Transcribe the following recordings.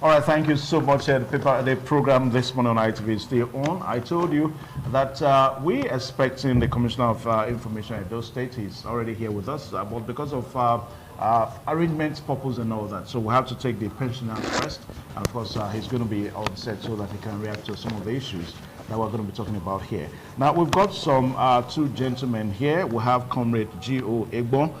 All right, thank you so much. The program this morning on ITV is still on. I told you that we expecting the Commissioner of Information in those states. He's already here with us, but because of arrangements, purpose, and all that, so we have to take the pensioners first. And of course, he's going to be on set so that he can react to some of the issues that we're going to be talking about here. Now, we've got some two gentlemen here. We have Comrade G.O. Egbon,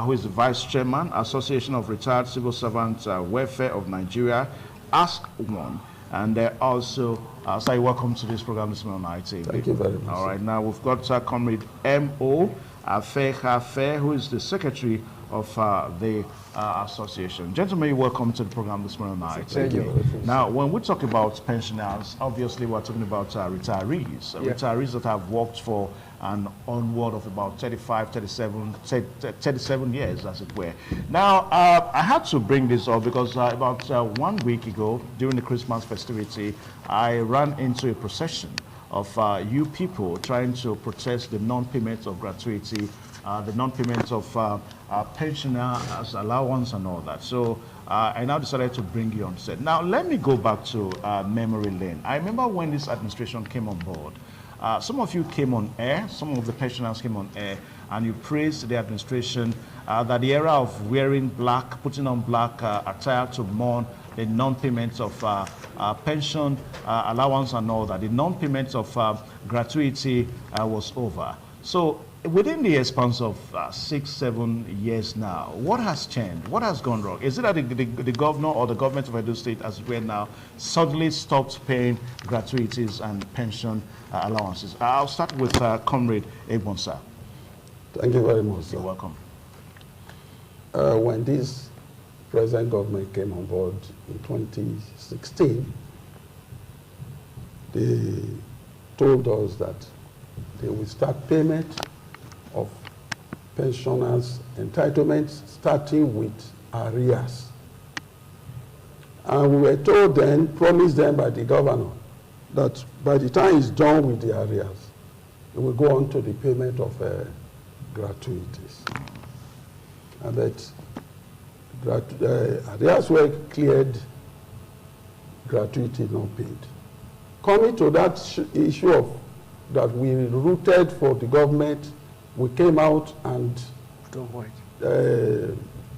who is the Vice Chairman, Association of Retired Civil Servants Welfare of Nigeria, Ask One. And also, say welcome to this program this morning on ITV. Thank you very much. All right, now we've got Comrade M.O. Afehafe, who is the Secretary of the association. Gentlemen, welcome to the program this morning on ITV. Thank you. Now, when we talk about pensioners, obviously we're talking about retirees. Retirees that have worked for an onward of about 37 years, as it were. Now, I had to bring this up because about 1 week ago, during the Christmas festivity, I ran into a procession of you people trying to protest the non-payment of gratuity, the non-payment of pensioners allowance and all that. So I now decided to bring you on set. Now, let me go back to memory lane. I remember when this administration came on board, some of you came on air, some of the pensioners came on air, and you praised the administration that the era of wearing black, putting on black attire to mourn the non-payment of pension allowance and all that, the non-payment of gratuity was over. So within the expanse of 6-7 years now, what has changed? What has gone wrong? Is it that the governor or the government of Edo State, as well now, suddenly stopped paying gratuities and pension allowances? I'll start with Comrade Egbon, sir. Thank you very much, sir. You're welcome. When this present government came on board in 2016, they told us that they will start payment of pensioners' entitlements starting with arrears. And we were told then, promised them by the governor, that by the time it's done with the arrears, it will go on to the payment of gratuities. And that arrears were cleared, gratuity not paid. Coming to that issue of that we rooted for the government, we came out and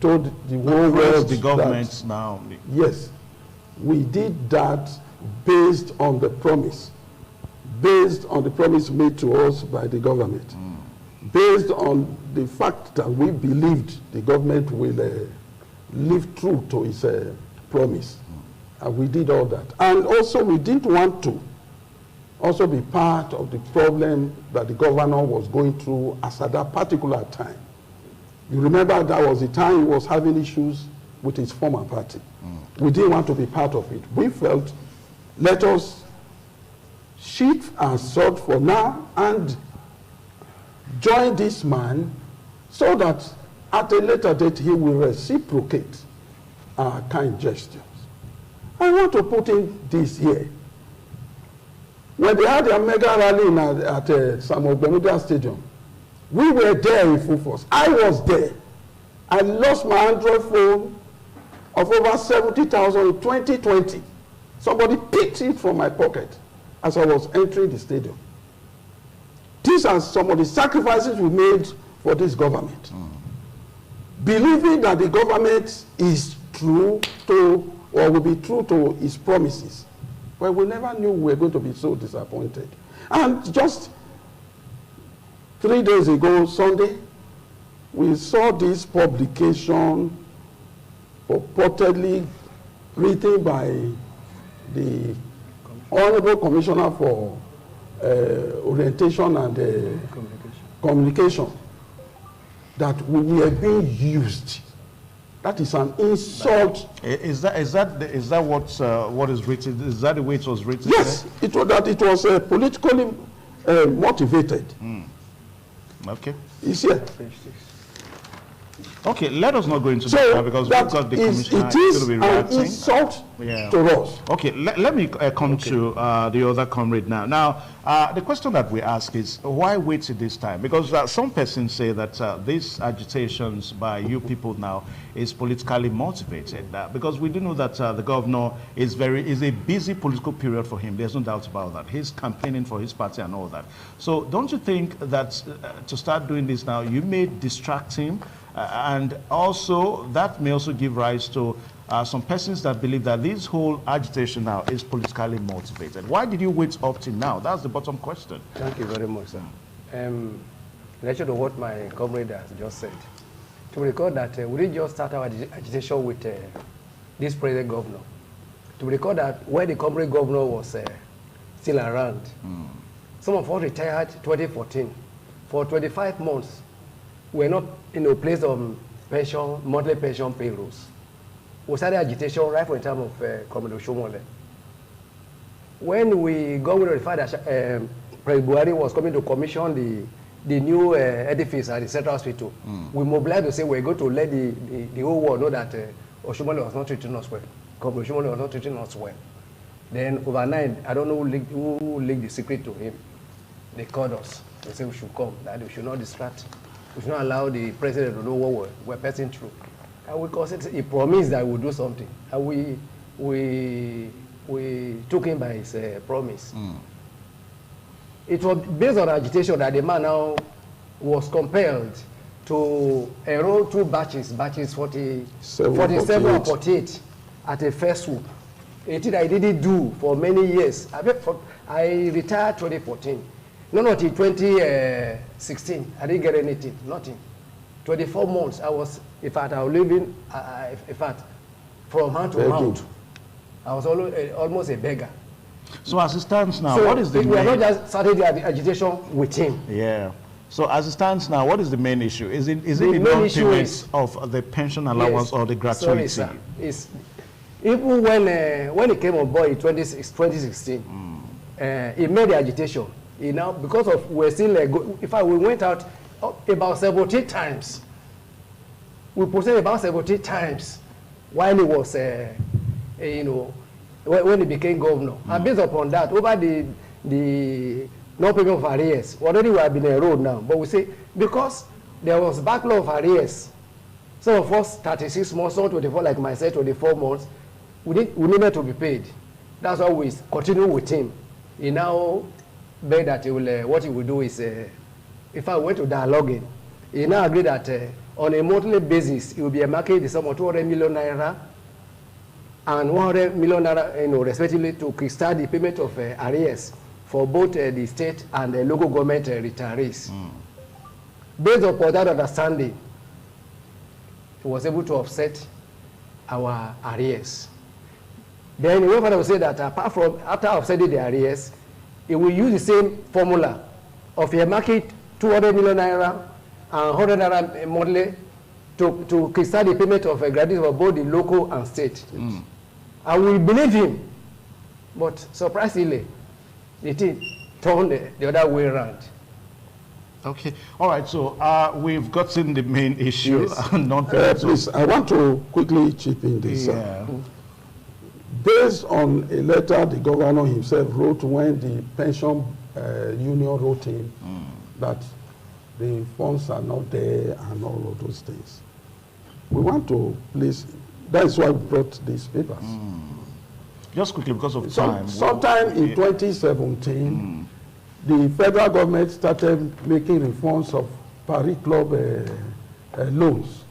told the whole world the government now. Yes, we did that based on the promise made to us by the government, based on the fact that we believed the government will live true to its promise. And we did all that. And also we didn't want to also be part of the problem that the governor was going through as at that particular time. You remember that was the time he was having issues with his former party. We didn't want to be part of it. We felt, let us sheath our sword for now and join this man so that at a later date he will reciprocate our kind gestures. I want to put in this here. When they had their mega rally at Samuel Benuda Stadium, we were there in full force. I was there. I lost my Android phone of over 70,000 in 2020. Somebody picked it from my pocket as I was entering the stadium. These are some of the sacrifices we made for this government. Believing that the government is true to, or will be true to its promises. Well, we never knew we were going to be so disappointed. And just 3 days ago, Sunday, we saw this publication purportedly written by the Honorable Commissioner for Orientation and Communication that we were being used. That is an insult. Is that what is written? Is that the way it was written? Yes, it was politically motivated. Okay. You see, Okay, let us not go into that because we've got the commissioner it is going to be reacting. an insult to us. Okay, let me come to the other comrade now. Now, the question that we ask is, why wait till this time? Because some persons say that these agitations by you people now is politically motivated. Because we do know that the governor is a busy political period for him. There's no doubt about that. He's campaigning for his party and all that. So don't you think that to start doing this now, you may distract him? And also, that may also give rise to some persons that believe that this whole agitation now is politically motivated. Why did you wait up till now? That's the bottom question. Thank you very much, sir. In relation to what my comrade has just said, to record that we didn't just start our agitation with this present governor. To record that when the comrade governor was still around, some of us retired 2014. For 25 months, we're not in a place of pension, monthly pension payrolls. We started agitation right from the time of Comrade Oshomole. When we got notified that President Buhari was coming to commission the new edifice at the Central Hospital, we mobilized to say we're going to let the whole world know that Oshomole was not treating us well. Comrade Oshomole was not treating us well. Then overnight, I don't know who leaked the secret to him. They called us. They said we should come, that we should not distract. We should not allow the president to know what we're passing through. And we consider he promised that we'll do something. And we took him by his promise. It was based on agitation that the man now was compelled to enroll 2 batches 47 and 48 at a first swoop. A thing I didn't do for many years. I retired 2014. Not until 2016, I didn't get anything, nothing. 24 months, I was living, in fact, from hand to mouth. I was almost a beggar. So as it stands now, so what is the we are not just started the agitation with him. Yeah. So as it stands now, what is the main issue? Is it the non-payment of the pension allowance or the gratuity? Sorry, sir. Even when he came on board in 2016, he made the agitation. Because of we're still in fact, we went out about 70 times. We posted about 70 times while he was, when he became governor. And based upon that, over the non-payment of arrears, already we have been enrolled now. But we say, because there was backlog of arrears, some of us 36 months, some 24, like myself, 24 months, we needed to be paid. That's why we continue with him. He now begged that what he will do is, if I went to dialogue, he now agreed that on a monthly basis, it will be a market the sum of 200 million naira and 100 million naira, respectively, to kickstart the payment of arrears for both the state and the local government retirees. Based upon that understanding, he was able to offset our arrears. Then he went further to say that apart from, after offsetting the arrears, he will use the same formula of a market 200 million naira and 100 naira monthly to kickstart the payment of gratuities for both the local and state. And we believe him, but surprisingly, the thing turned the other way around. Okay, all right, so we've gotten the main issue. Yes. Please, I want to quickly chip in this. Based on a letter the governor himself wrote when the pension union wrote him that the funds are not there and all of those things. We want to place, that is why we brought these papers. Just quickly, because of time. Sometime in 2017, the federal government started making reforms of Paris Club loans.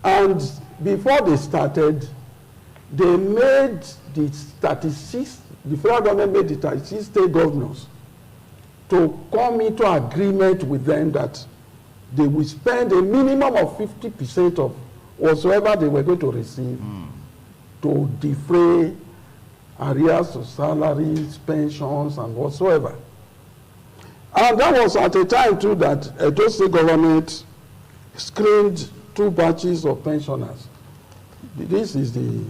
And before they started, they made the 36, the federal government made the 36 state governors to come into agreement with them that they will spend a minimum of 50% of whatsoever they were going to receive to defray arrears of salaries, pensions, and whatsoever. And that was at a time too that Edo State government screened 2 batches of pensioners. This is the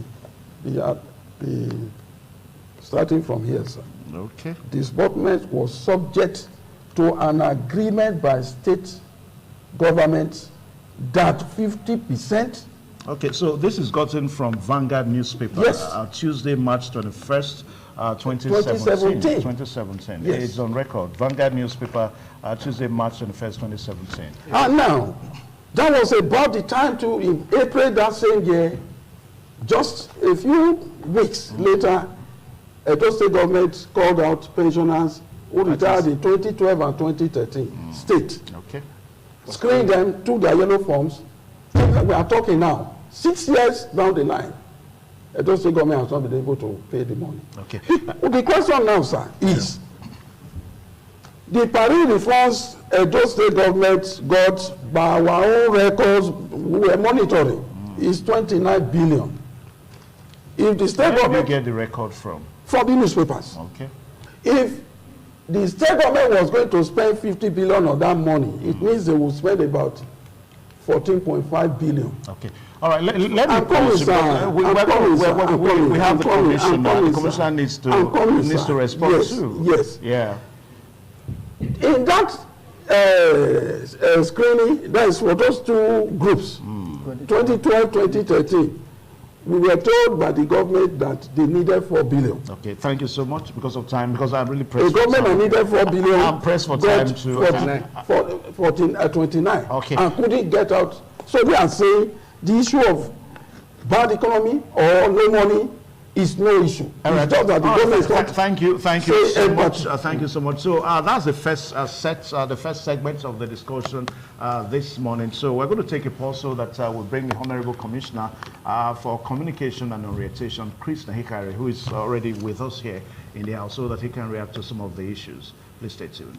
starting from here, sir. Okay. Disbursement was subject to an agreement by state government that 50%. Okay, so this is gotten from Vanguard newspaper. Yes. Tuesday, March 21st, 2017. 2017. Yes. It's on record. Vanguard newspaper, Tuesday, March 21st, 2017. And now, that was about the time to, in April that same year, just a few weeks later, Edo State government called out pensioners who retired in 2012 and 2013, state. Okay. Screened them, took their yellow forms. We are talking now, 6 years down the line. Edo State government has not been able to pay the money. Okay. The question now, sir, is the Paris reforms Edo State government got by our own records we were monitoring is 29 billion. If the state Where did you government get the record from? from the newspapers, Okay. if the state government was going to spend 50 billion on that money, it means they will spend about 14.5 billion. Okay. All right. Let me I'm coming, pause. sir. We have the commissioner. The commissioner needs to respond yes, too. Yes. Yeah. In that screening, that is for those two groups, 2012, 2013, we were told by the government that they needed 4 billion. Okay, thank you so much because of time, because I'm really pressed. The government that needed 4 billion. I'm pressed for time to 29. Okay. And couldn't get out. So they are saying the issue of bad economy or no money is no issue. All right. It's just that the government is not. Thank you so much. Thank you so much. So that's the first the first segment of the discussion this morning. So we're going to take a pause so that we'll bring the Honorable Commissioner for Communication and Orientation, Chris Nahikari, who is already with us here in the House, so that he can react to some of the issues. Please stay tuned.